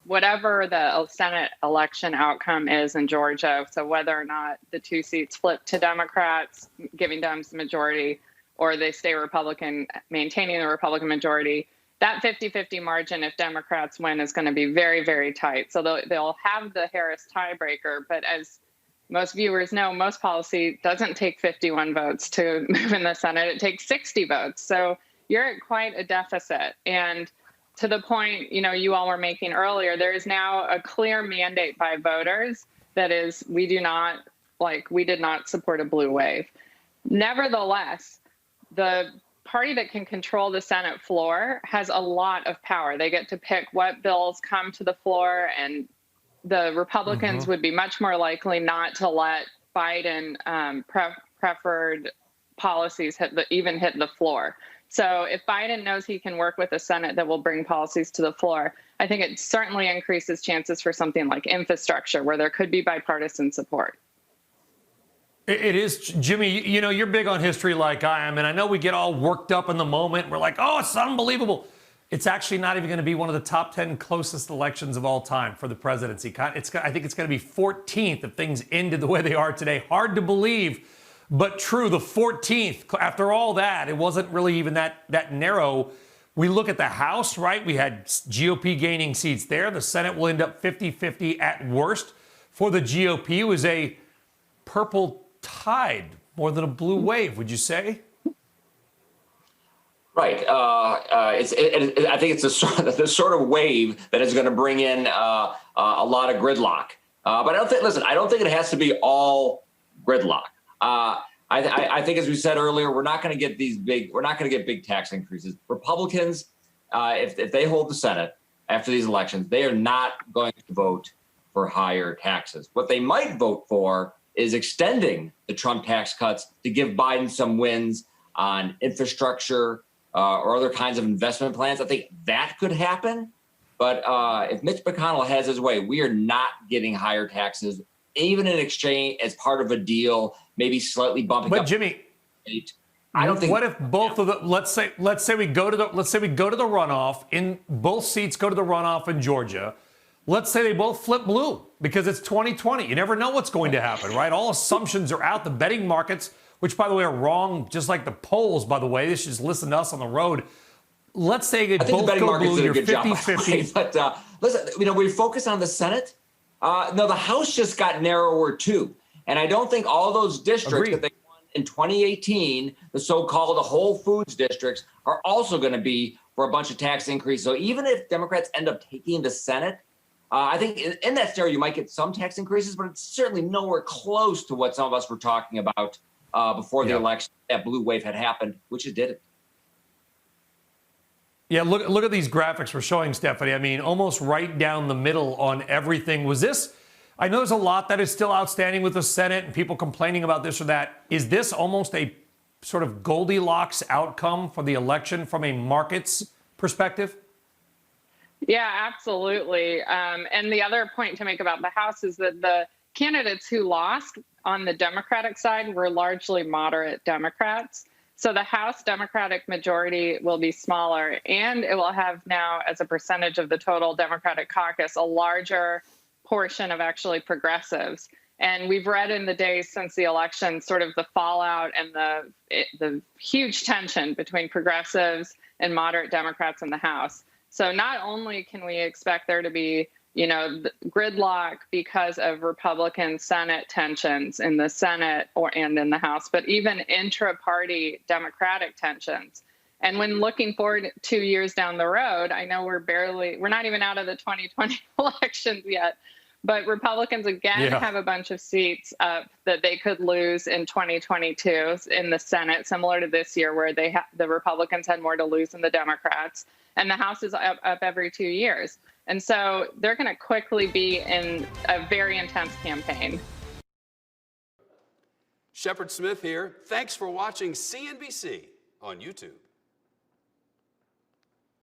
whatever the Senate election outcome is in Georgia, so whether or not the 2 seats flip to Democrats, giving Dems the majority, or they stay Republican, maintaining the Republican majority, that 50-50 margin, if Democrats win, is going to be very, very tight. So they'll have the Harris tiebreaker. But as most viewers know, most policy doesn't take 51 votes to move in the Senate. It takes 60 votes. So you're at quite a deficit. And to the point, you all were making earlier, there is now a clear mandate by voters that is, we did not support a blue wave. Nevertheless, the party that can control the Senate floor has a lot of power. They get to pick what bills come to the floor, and the Republicans would be much more likely not to let Biden preferred policies even hit the floor. So if Biden knows he can work with a Senate that will bring policies to the floor, I think it certainly increases chances for something like infrastructure, where there could be bipartisan support. It is, Jimmy, you're big on history like I am, and I know we get all worked up in the moment. We're like, oh, it's unbelievable. It's actually not even going to be one of the top 10 closest elections of all time for the presidency. I think it's going to be 14th if things ended the way they are today. Hard to believe, but true. The 14th, after all that, it wasn't really even that narrow. We look at the House, right? We had GOP gaining seats there. The Senate will end up 50-50 at worst. For the GOP, it was a purple tide more than a blue wave, would you say? Right. I think it's the sort of wave that is going to bring in a lot of gridlock. But I don't think it has to be all gridlock. I think, as we said earlier, we're not going to get big tax increases. Republicans, if they hold the Senate after these elections, they are not going to vote for higher taxes. What they might vote for is extending the Trump tax cuts to give Biden some wins on infrastructure or other kinds of investment plans. I think that could happen. But if Mitch McConnell has his way, we are not getting higher taxes, even in exchange as part of a deal, maybe slightly bumping up. But Jimmy, I don't think. What if both of the let's say we go to the runoff, in both seats go to the runoff in Georgia. Let's say they both flip blue because it's 2020. You never know what's going to happen, right? All assumptions are out. The betting markets, which, by the way, are wrong, just like the polls, by the way. They should just listen to us on the road. Let's say they both go blue. You're 50-50. But listen, we focus on the Senate. No, the House just got narrower, too. And I don't think all those districts that they won in 2018, the so-called Whole Foods districts, are also going to be for a bunch of tax increases. So even if Democrats end up taking the Senate, I think in that scenario, you might get some tax increases, but it's certainly nowhere close to what some of us were talking about before the election. That blue wave had happened, which it didn't. Yeah, look at these graphics we're showing, Stephanie. I mean, almost right down the middle on everything. Was this, I know there's a lot that is still outstanding with the Senate and people complaining about this or that. Is this almost a sort of Goldilocks outcome for the election from a markets perspective? Yeah, absolutely. And the other point to make about the House is that the candidates who lost on the Democratic side were largely moderate Democrats. So the House Democratic majority will be smaller, and it will have now, as a percentage of the total Democratic caucus, a larger portion of actually progressives. And we've read in the days since the election sort of the fallout and the huge tension between progressives and moderate Democrats in the House. So not only can we expect there to be, gridlock because of Republican Senate tensions in the Senate and in the House, but even intra-party Democratic tensions. And when looking forward 2 years down the road, I know we're not even out of the 2020 elections yet, but Republicans again have a bunch of seats up that they could lose in 2022 in the Senate, similar to this year where the Republicans had more to lose than the Democrats. And the House is up every 2 years. And so they're going to quickly be in a very intense campaign. Shepard Smith here. Thanks for watching CNBC on YouTube.